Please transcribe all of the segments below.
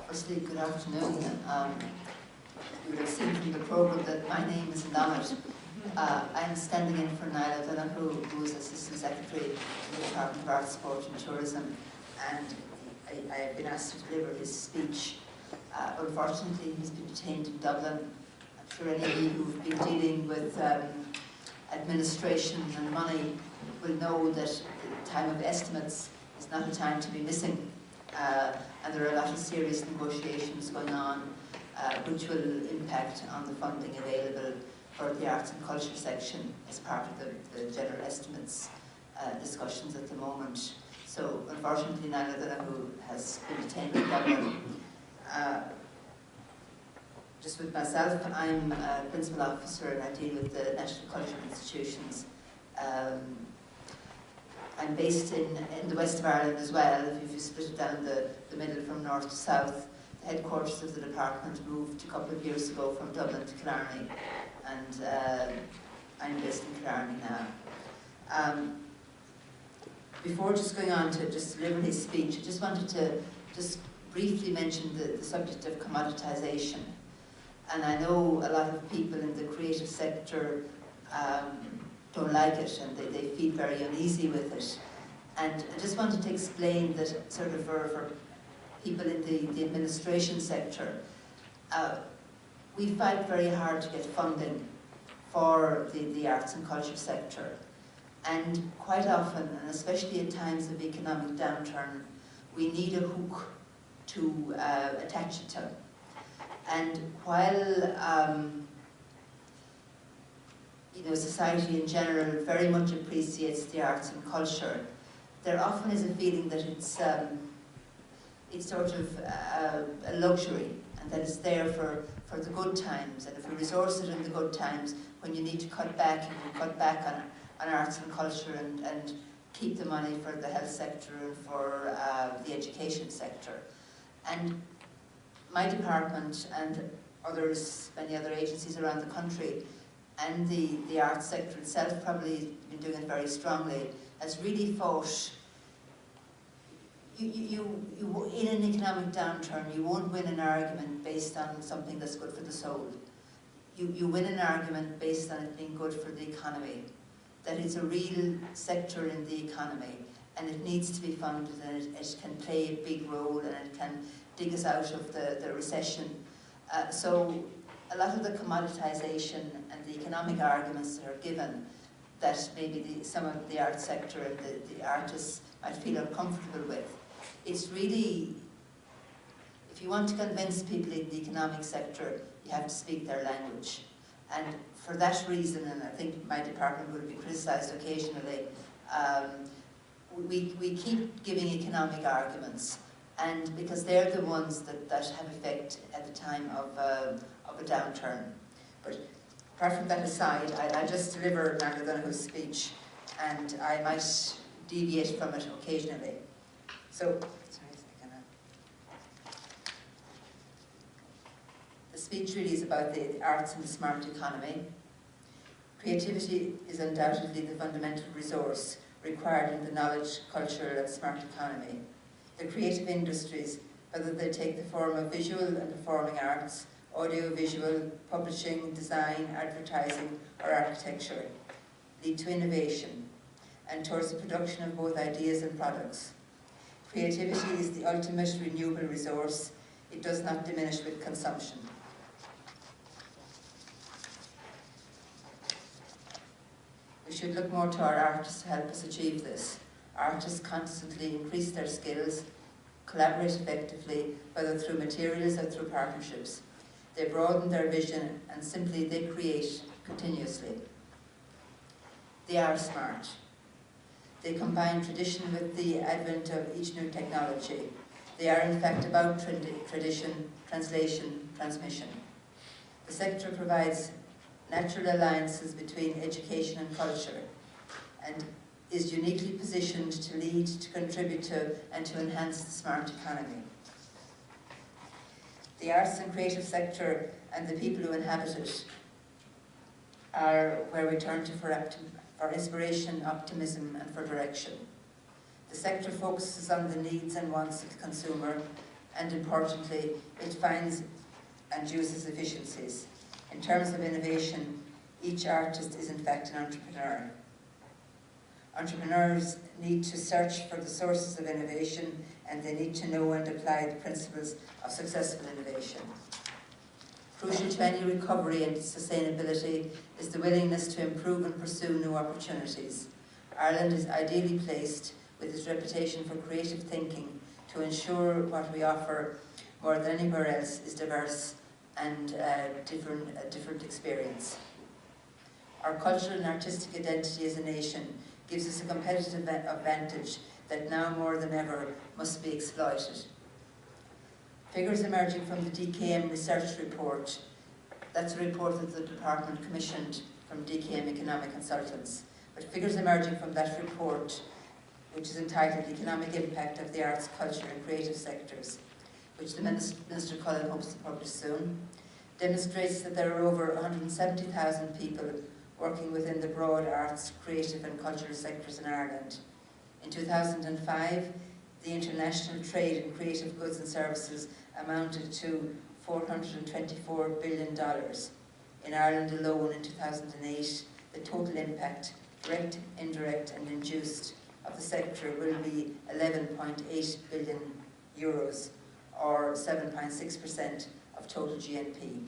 Firstly, good afternoon. You would have seen from the programme that my name isn't on it. I'm standing in for Niall O'Donoghue, who is Assistant Secretary in the Department of Arts, Sport and Tourism, and I have been asked to deliver his speech. Unfortunately, he's been detained in Dublin. I'm sure any of you who've been dealing with administration and money will know that the time of estimates is not a time to be missing. And there are a lot of serious negotiations going on which will impact on the funding available for the arts and culture section as part of the general estimates discussions at the moment. So unfortunately Niall O'Donoghue has been detained in Dublin. Just with myself, I'm a principal officer and I deal with the National Cultural Institutions. I'm based in the west of Ireland as well. If you split it down the middle from north to south, the headquarters of the department moved a couple of years ago from Dublin to Killarney, and I'm based in Killarney now. Before just going on to just deliver his speech, I just wanted to just briefly mention the subject of commoditisation. And I know a lot of people in the creative sector don't like it, and they feel very uneasy with it. And I just wanted to explain that sort of for people in the administration sector, we fight very hard to get funding for the arts and culture sector. And quite often, and especially in times of economic downturn, we need a hook to attach it to. And while society in general very much appreciates the arts and culture, there often is a feeling that it's sort of a luxury, and that it's there for the good times. And if we resource it in the good times, when you need to cut back, you can cut back on arts and culture and keep the money for the health sector and for the education sector. And my department and others, many other agencies around the country, and the arts sector itself probably been doing it very strongly, has really fought. You in an economic downturn, you won't win an argument based on something that's good for the soul. You win an argument based on it being good for the economy, that it's a real sector in the economy, and it needs to be funded, and it can play a big role, and it can dig us out of the recession. So a lot of the commoditisation and the economic arguments that are given, that maybe some of the art sector and the artists might feel uncomfortable with, it's really, if you want to convince people in the economic sector, you have to speak their language. And for that reason, and I think my department would be criticised occasionally, we keep giving economic arguments, and because they're the ones that have effect at the time of a downturn. But apart from that aside, I just deliver Niall O'Donoghue's speech, and I might deviate from it occasionally. So, the speech really is about the arts and the smart economy. Creativity is undoubtedly the fundamental resource required in the knowledge, culture and smart economy. The creative industries, whether they take the form of visual and performing arts, audio-visual, publishing, design, advertising or architecture, lead to innovation and towards the production of both ideas and products. Creativity is the ultimate renewable resource. It does not diminish with consumption. We should look more to our artists to help us achieve this. Artists constantly increase their skills, collaborate effectively, whether through materials or through partnerships. They broaden their vision and simply they create continuously. They are smart. They combine tradition with the advent of each new technology. They are in fact about tradition, translation, transmission. The sector provides natural alliances between education and culture, and is uniquely positioned to lead, to contribute to, and to enhance the smart economy. The arts and creative sector and the people who inhabit it are where we turn to for inspiration, optimism, and for direction. The sector focuses on the needs and wants of the consumer and importantly, it finds and uses efficiencies. In terms of innovation, each artist is in fact an entrepreneur. Entrepreneurs need to search for the sources of innovation, and they need to know and apply the principles of successful innovation. Crucial to any recovery and sustainability is the willingness to improve and pursue new opportunities. Ireland is ideally placed, with its reputation for creative thinking, to ensure what we offer more than anywhere else is diverse and a different experience. Our cultural and artistic identity as a nation gives us a competitive advantage that now more than ever must be exploited. Figures emerging from the DKM research report, that's a report that the department commissioned from DKM Economic Consultants, but figures emerging from that report, which is entitled Economic Impact of the Arts, Culture and Creative Sectors, which the Minister Cullen hopes to publish soon, demonstrates that there are over 170,000 people working within the broad arts, creative and cultural sectors in Ireland. In 2005, the international trade in creative goods and services amounted to $424 billion. In Ireland alone in 2008, the total impact, direct, indirect and induced, of the sector will be €11.8 billion, or 7.6% of total GNP.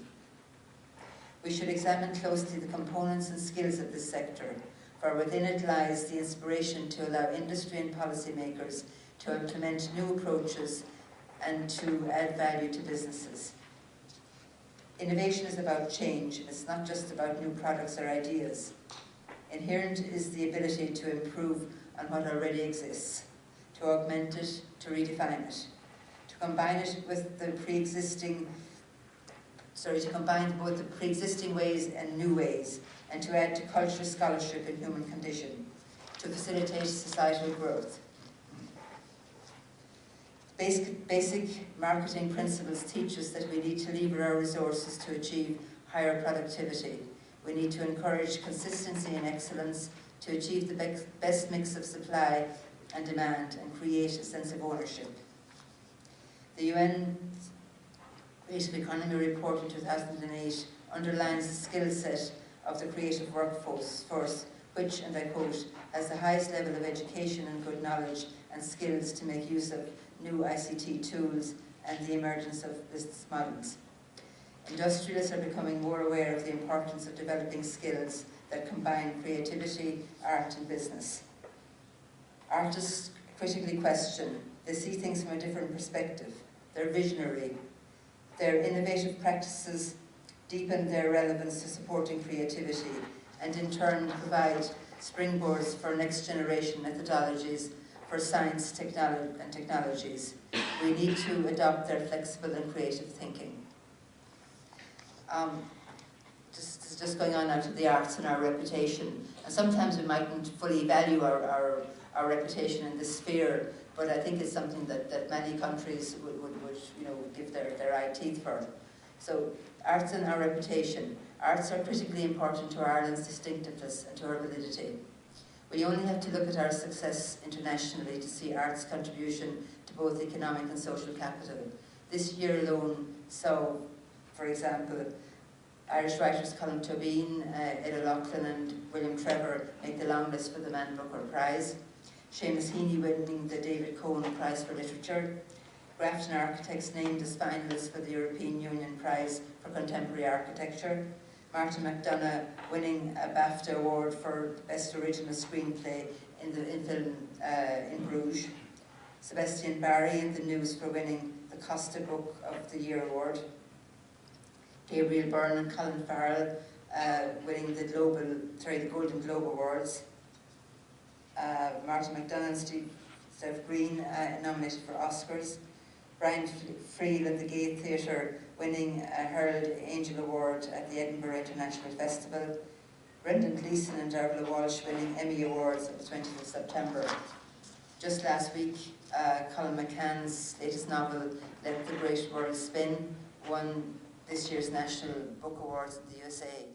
We should examine closely the components and skills of this sector, for within it lies the inspiration to allow industry and policymakers to implement new approaches and to add value to businesses. Innovation is about change, it's not just about new products or ideas. Inherent is the ability to improve on what already exists, to augment it, to redefine it, to combine it with the to combine both the pre-existing ways and new ways, and to add to culture, scholarship and human condition, to facilitate societal growth. Basic marketing principles teach us that we need to lever our resources to achieve higher productivity. We need to encourage consistency and excellence to achieve the best mix of supply and demand and create a sense of ownership. The UN Creative Economy Report in 2008 underlines the skill set of the creative workforce, which, and I quote, has the highest level of education and good knowledge and skills to make use of new ICT tools and the emergence of business models. Industrialists are becoming more aware of the importance of developing skills that combine creativity, art and business. Artists critically question. They see things from a different perspective. They're visionary. Their innovative practices deepen their relevance to supporting creativity and in turn provide springboards for next generation methodologies for science and technologies. We need to adopt their flexible and creative thinking. Just going on now to the arts and our reputation. And sometimes we mightn't fully value our reputation in this sphere, but I think it's something that many countries would give their eye teeth for. So, arts and our reputation. Arts are critically important to Ireland's distinctiveness and to our validity. We only have to look at our success internationally to see arts' contribution to both economic and social capital. This year alone saw, for example, Irish writers Colin Tobin, Eda Loughlin and William Trevor make the long list for the Man Booker Prize. Seamus Heaney winning the David Cohen Prize for Literature. Grafton Architects named as finalists for the European Union Prize for Contemporary Architecture. Martin McDonagh winning a BAFTA award for Best Original Screenplay in film in Bruges. Sebastian Barry in the news for winning the Costa Book of the Year award. Gabriel Byrne and Colin Farrell winning the Golden Globe Awards. Martin McDonagh and Steph Green nominated for Oscars. Brian Friel at the Gay Theatre winning a Herald Angel Award at the Edinburgh International Festival. Brendan Gleeson and Darla Walsh winning Emmy Awards on the 20th of September. Just last week, Colin McCann's latest novel, Let the Great World Spin, won this year's National Book Awards in the USA.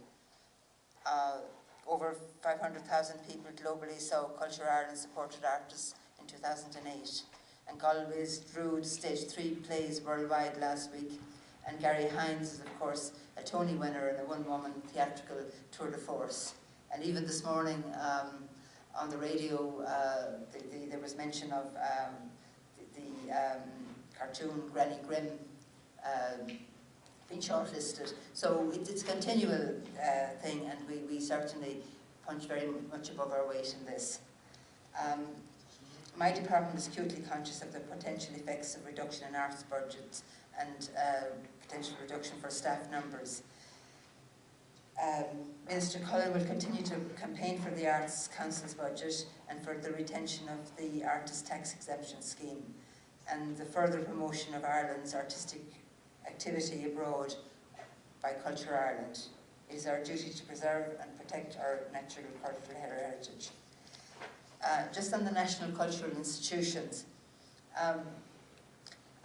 Over 500,000 people globally saw Culture Ireland supported artists in 2008. and Galway's Drood staged 3 plays worldwide last week, and Gary Hines is, of course, a Tony winner in a one-woman theatrical tour de force. And even this morning on the radio, there was mention of the cartoon Granny Grimm being shortlisted. So it's a continual thing, and we certainly punch very much above our weight in this. My department is acutely conscious of the potential effects of reduction in arts budgets and potential reduction for staff numbers. Minister Cullen will continue to campaign for the Arts Council's budget and for the retention of the Artist Tax Exemption Scheme and the further promotion of Ireland's artistic activity abroad by Culture Ireland. It is our duty to preserve and protect our natural cultural heritage. Just on the national cultural institutions, I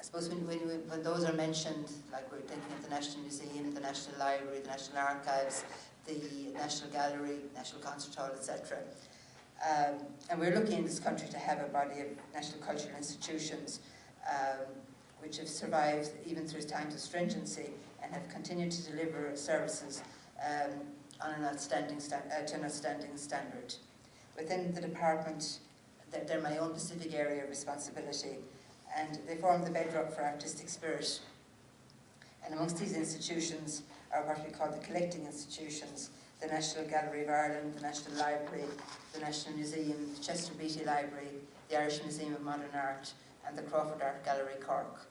suppose when those are mentioned, like we're thinking of the National Museum, the National Library, the National Archives, the National Gallery, National Concert Hall, etc. And we're lucky in this country to have a body of national cultural institutions which have survived even through times of stringency and have continued to deliver services on an outstanding standard. Within the department, they're my own specific area of responsibility, and they form the bedrock for artistic spirit. And amongst these institutions are what we call the collecting institutions: the National Gallery of Ireland, the National Library, the National Museum, the Chester Beatty Library, the Irish Museum of Modern Art, and the Crawford Art Gallery, Cork.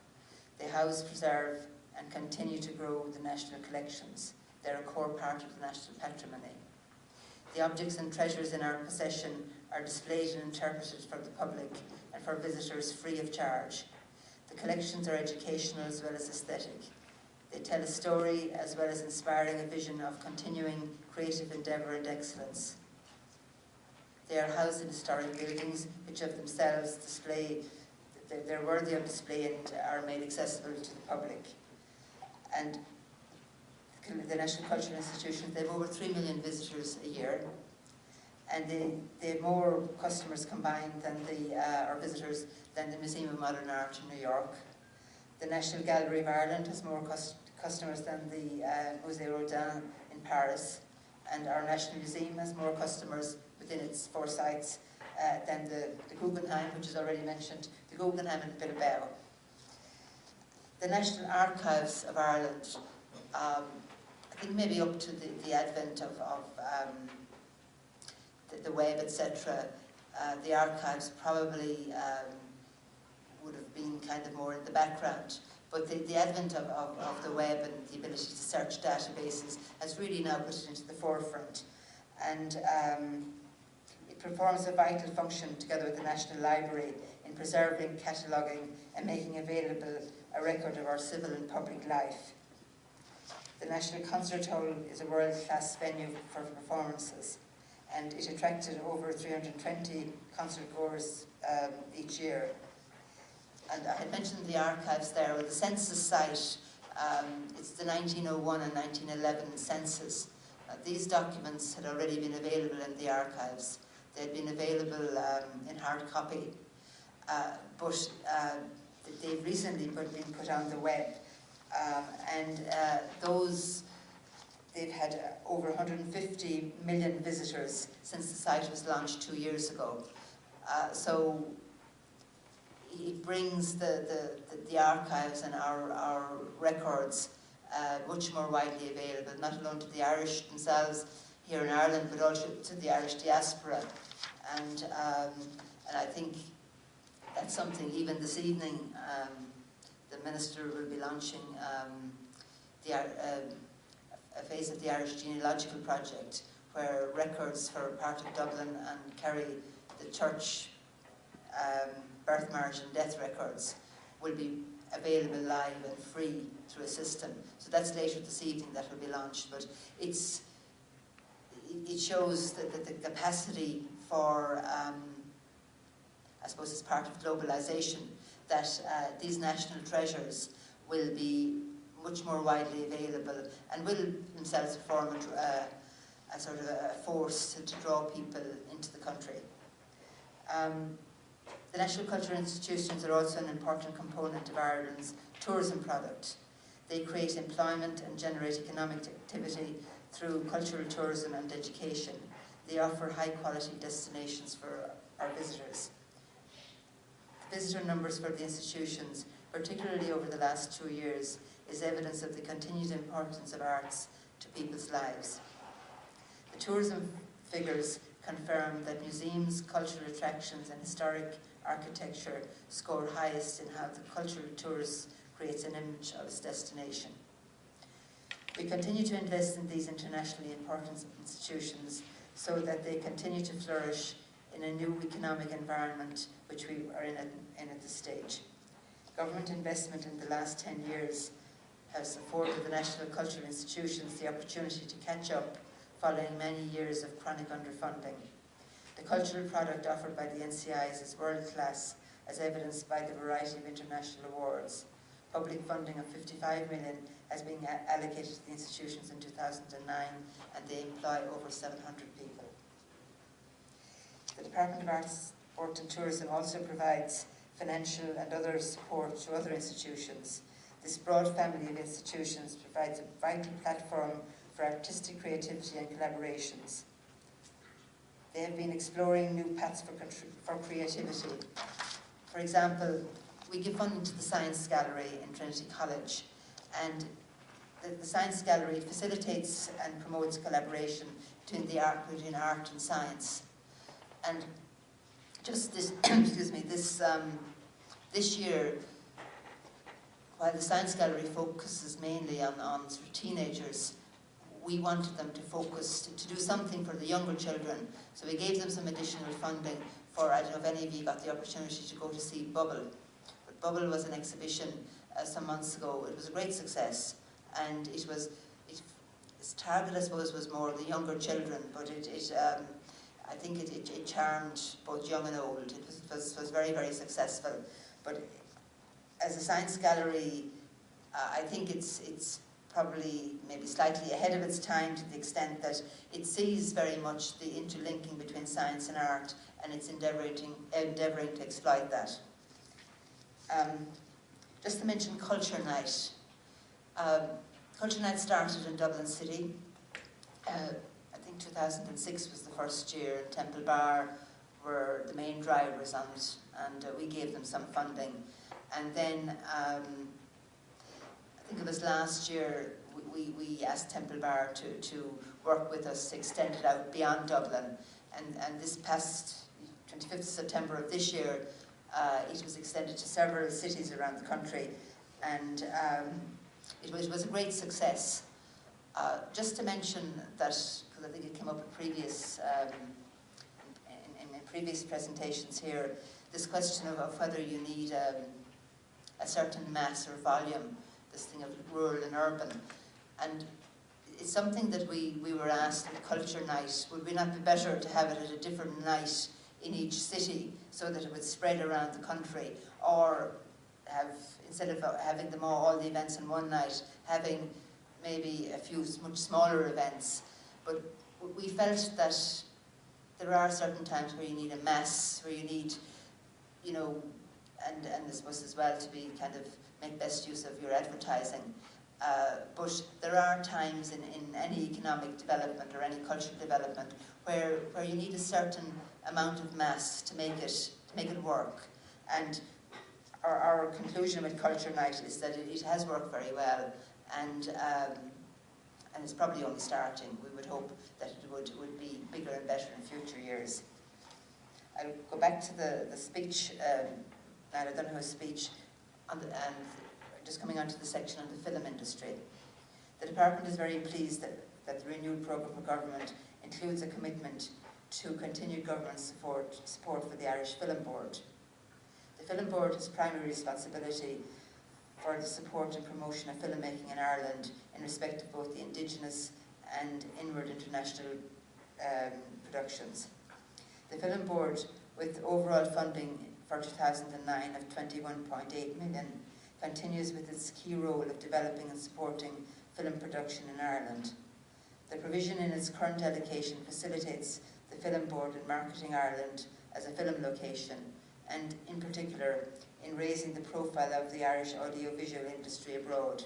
They house, preserve, and continue to grow the national collections. They're a core part of the national patrimony. The objects and treasures in our possession are displayed and interpreted for the public and for visitors free of charge. The collections are educational as well as aesthetic. They tell a story as well as inspiring a vision of continuing creative endeavour and excellence. They are housed in historic buildings which of themselves display, they're worthy of display and are made accessible to the public. And the National Cultural Institutions, they have over 3 million visitors a year, and they have more customers combined than or visitors than the Museum of Modern Art in New York. The National Gallery of Ireland has more customers than the Musée Rodin in Paris, and our National Museum has more customers within its 4 sites than the Guggenheim, which is already mentioned, the Guggenheim in Bilbao. The National Archives of Ireland, I think maybe up to the advent of the web, etc., the archives probably would have been kind of more in the background. But the advent of the web and the ability to search databases has really now put it into the forefront. And it performs a vital function together with the National Library in preserving, cataloguing and making available a record of our civil and public life. The National Concert Hall is a world-class venue for performances, and it attracted over 320 concert-goers each year. And I had mentioned the archives there. Well, the census site, it's the 1901 and 1911 census. These documents had already been available in the archives. They had been available in hard copy, but they've recently been put on the web. They've had over 150 million visitors since the site was launched 2 years ago. So it brings the archives and our records much more widely available, not alone to the Irish themselves here in Ireland, but also to the Irish diaspora. And I think that's something, even this evening, the Minister will be launching a phase of the Irish Genealogical Project, where records for part of Dublin and Kerry, the church birth, marriage and death records, will be available live and free through a system. So that's later this evening that will be launched, but it shows that the capacity for, I suppose as part of globalization, that these national treasures will be much more widely available and will themselves form a sort of a force to draw people into the country. The National Cultural Institutions are also an important component of Ireland's tourism product. They create employment and generate economic activity through cultural tourism and education. They offer high-quality destinations for our visitors. The visitor numbers for the institutions, particularly over the last 2 years, is evidence of the continued importance of arts to people's lives. The tourism figures confirm that museums, cultural attractions and historic architecture score highest in how the cultural tourist creates an image of its destination. We continue to invest in these internationally important institutions so that they continue to flourish in a new economic environment which we are in at this stage. Government investment in the last 10 years has afforded the national cultural institutions the opportunity to catch up following many years of chronic underfunding. The cultural product offered by the NCIs is world-class, as evidenced by the variety of international awards. Public funding of 55 million has been allocated to the institutions in 2009, and they employ over 700 people. The Department of Arts, Sport and Tourism also provides financial and other support to other institutions. This broad family of institutions provides a vital platform for artistic creativity and collaborations. They have been exploring new paths for creativity. For example, we give funding to the Science Gallery in Trinity College, and the Science Gallery facilitates and promotes collaboration between art and science. And just this, this year, while the Science Gallery focuses mainly on sort of teenagers, we wanted them to focus, to do something for the younger children. So we gave them some additional funding for, I don't know if any of you got the opportunity to go to see Bubble. But Bubble was an exhibition some months ago. It was a great success. And its target, I suppose, was more the younger children, but I think it charmed both young and old. It was very, very successful. But as a science gallery, I think it's probably maybe slightly ahead of its time, to the extent that it sees very much the interlinking between science and art, and it's endeavouring to exploit that. Just to mention Culture Night. Culture Night started in Dublin City. I think 2006 was the first year, and Temple Bar were the main drivers on it, and we gave them some funding. And then I think it was last year, we asked Temple Bar to work with us to extend it out beyond Dublin. And this past 25th of September of this year, it was extended to several cities around the country. And it was a great success. Just to mention that, because I think it came up in previous presentations here, this question of whether you need a certain mass or volume, this thing of rural and urban. And it's something that we were asked at Culture Night, would we not be better to have it at a different night in each city so that it would spread around the country, or instead of having them all the events in one night, having maybe a few much smaller events. But we felt that there are certain times where you need a mass, where you need, you know, and I suppose as well to be kind of make best use of your advertising. But there are times in any economic development or any cultural development where you need a certain amount of mass to make it work. And our conclusion with Culture Night is that it has worked very well, and it's probably only starting. We would hope that it would be bigger and better in future years. I'll go back to the speech, Niall O'Donoghue's speech, and just coming on to the section on the film industry. The department is very pleased that the renewed programme for government includes a commitment to continued government support for the Irish Film Board. The Film Board has primary responsibility for the support and promotion of filmmaking in Ireland in respect of both the indigenous and inward international productions. The Film Board, with overall funding for 2009 of 21.8 million, continues with its key role of developing and supporting film production in Ireland. The provision in its current allocation facilitates the Film Board in marketing Ireland as a film location and in particular in raising the profile of the Irish audiovisual industry abroad.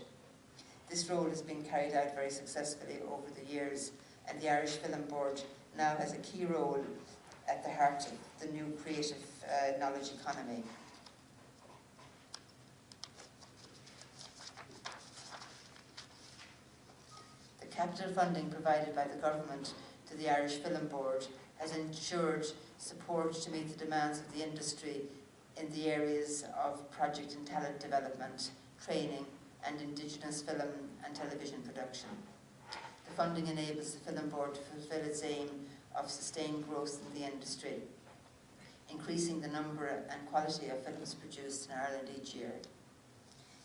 This role has been carried out very successfully over the years, and the Irish Film Board now has a key role at the heart of the new creative knowledge economy. The capital funding provided by the government to the Irish Film Board has ensured support to meet the demands of the industry in the areas of project and talent development, training, and indigenous film and television production. The funding enables the Film Board to fulfil its aim of sustained growth in the industry, increasing the number and quality of films produced in Ireland each year.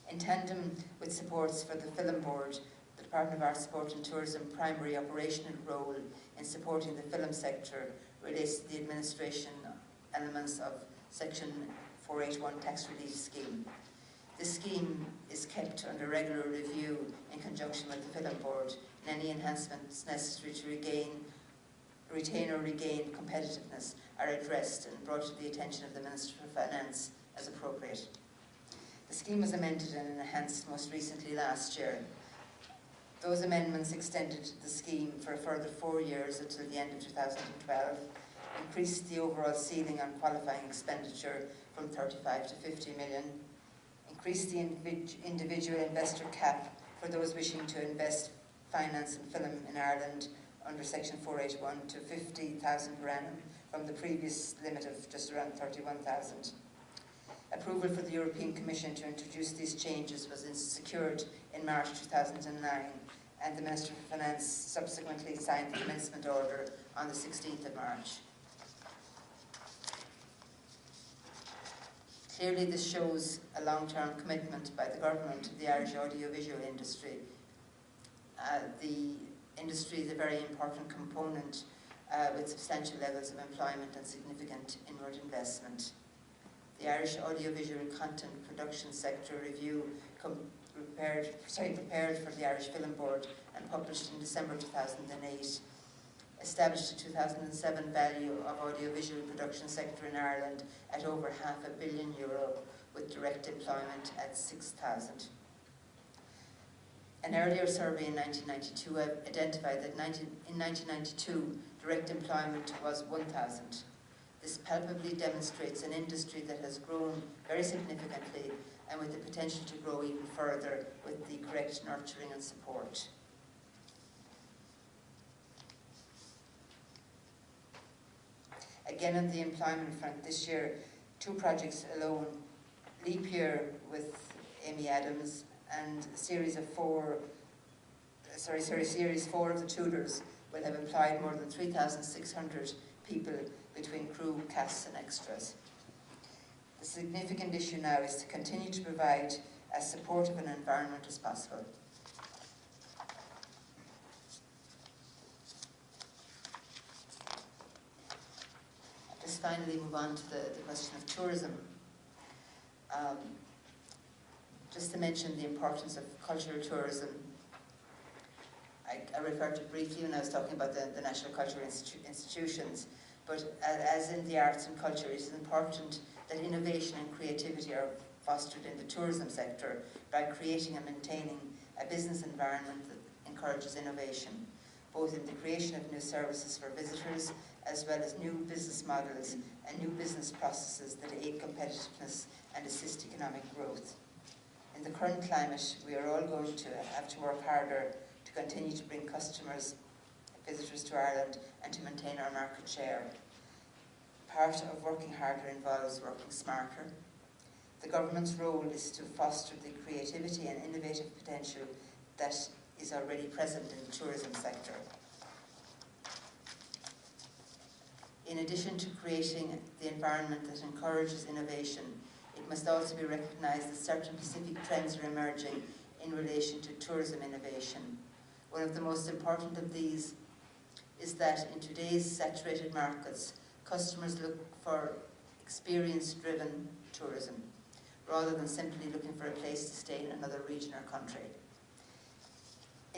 In tandem with supports for the Film Board, the Department of Arts, Sport and Tourism primary operational role in supporting the film sector relates to the administration elements of Section 481 tax relief scheme. This scheme is kept under regular review in conjunction with the Film Board, and any enhancements necessary to retain or regain competitiveness are addressed and brought to the attention of the Minister for Finance as appropriate. The scheme was amended and enhanced most recently last year. Those amendments extended the scheme for a further 4 years until the end of 2012, increased the overall ceiling on qualifying expenditure from 35 to 50 million, increased the individual investor cap for those wishing to invest finance in film in Ireland under Section 481 to 50,000 per annum from the previous limit of just around 31,000. Approval for the European Commission to introduce these changes was secured in March 2009, and the Minister for Finance subsequently signed the commencement order on the 16th of March. Clearly, this shows a long-term commitment by the government to the Irish audiovisual industry. The industry is a very important component with substantial levels of employment and significant inward investment. The Irish Audiovisual Content Production Sector Review prepared for the Irish Film Board and published in December 2008 established a 2007 value of audiovisual production sector in Ireland at over €500 million, with direct employment at 6,000. An earlier survey in 1992 identified that in 1992 direct employment was 1,000. This palpably demonstrates an industry that has grown very significantly and with the potential to grow even further with the correct nurturing and support. Again, on the employment front, this year, 2 projects alone, Leap Year with Amy Adams and Series 4 of The Tudors will have employed more than 3,600 people between crew, casts and extras. The significant issue now is to continue to provide as supportive an environment as possible. Just finally move on to the question of tourism. Just to mention the importance of cultural tourism. I referred to briefly when I was talking about the national cultural institutions, but as in the arts and culture, it is important that innovation and creativity are fostered in the tourism sector by creating and maintaining a business environment that encourages innovation, both in the creation of new services for visitors, as well as new business models and new business processes that aid competitiveness and assist economic growth. In the current climate, we are all going to have to work harder to continue to bring customers, visitors to Ireland, and to maintain our market share. Part of working harder involves working smarter. The government's role is to foster the creativity and innovative potential that is already present in the tourism sector. In addition to creating the environment that encourages innovation, it must also be recognised that certain specific trends are emerging in relation to tourism innovation. One of the most important of these is that in today's saturated markets, customers look for experience-driven tourism, rather than simply looking for a place to stay in another region or country.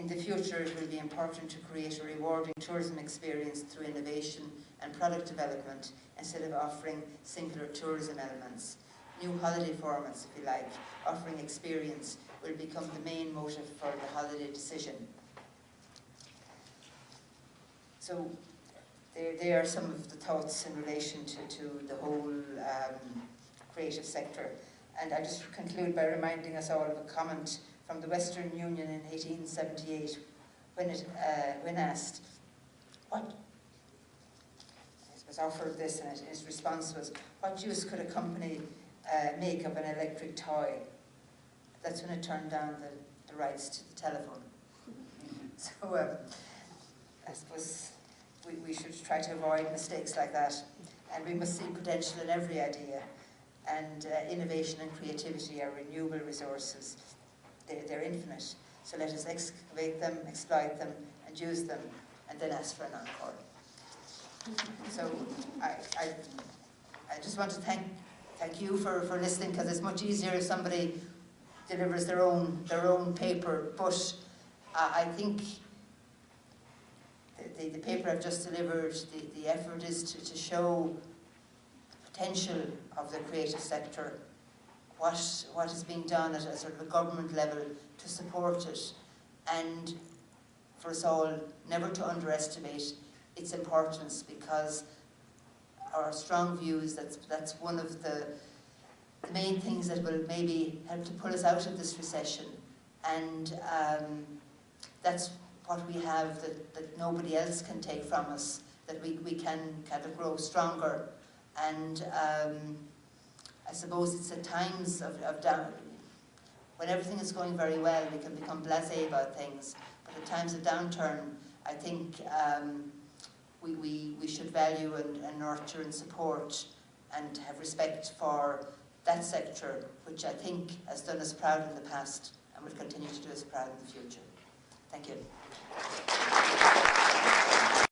In the future, it will be important to create a rewarding tourism experience through innovation and product development instead of offering singular tourism elements. New holiday formats, if you like, offering experience, will become the main motive for the holiday decision. So there are some of the thoughts in relation to the whole creative sector. And I just conclude by reminding us all of a comment from the Western Union in 1878 when asked, what, it was offered this, and his response was, what use could a company make of an electric toy? That's when it turned down the rights to the telephone. So I suppose we should try to avoid mistakes like that, and we must see potential in every idea. And innovation and creativity are renewable resources. They're infinite. So let us excavate them, exploit them, and use them, and then ask for an encore. So I just want to thank you for listening, because it's much easier if somebody delivers their own paper. But I think the paper I've just delivered, the effort is to show the potential of the creative sector, what is being done at a sort of a government level to support it, and for us all never to underestimate its importance, because our strong view is that's one of the main things that will maybe help to pull us out of this recession, and that's what we have that nobody else can take from us, that we can kind of grow stronger. And I suppose it's at times of down, when everything is going very well, we can become blasé about things, but at times of downturn, I think we should value and nurture and support and have respect for that sector, which I think has done us proud in the past and will continue to do us proud in the future. Thank you.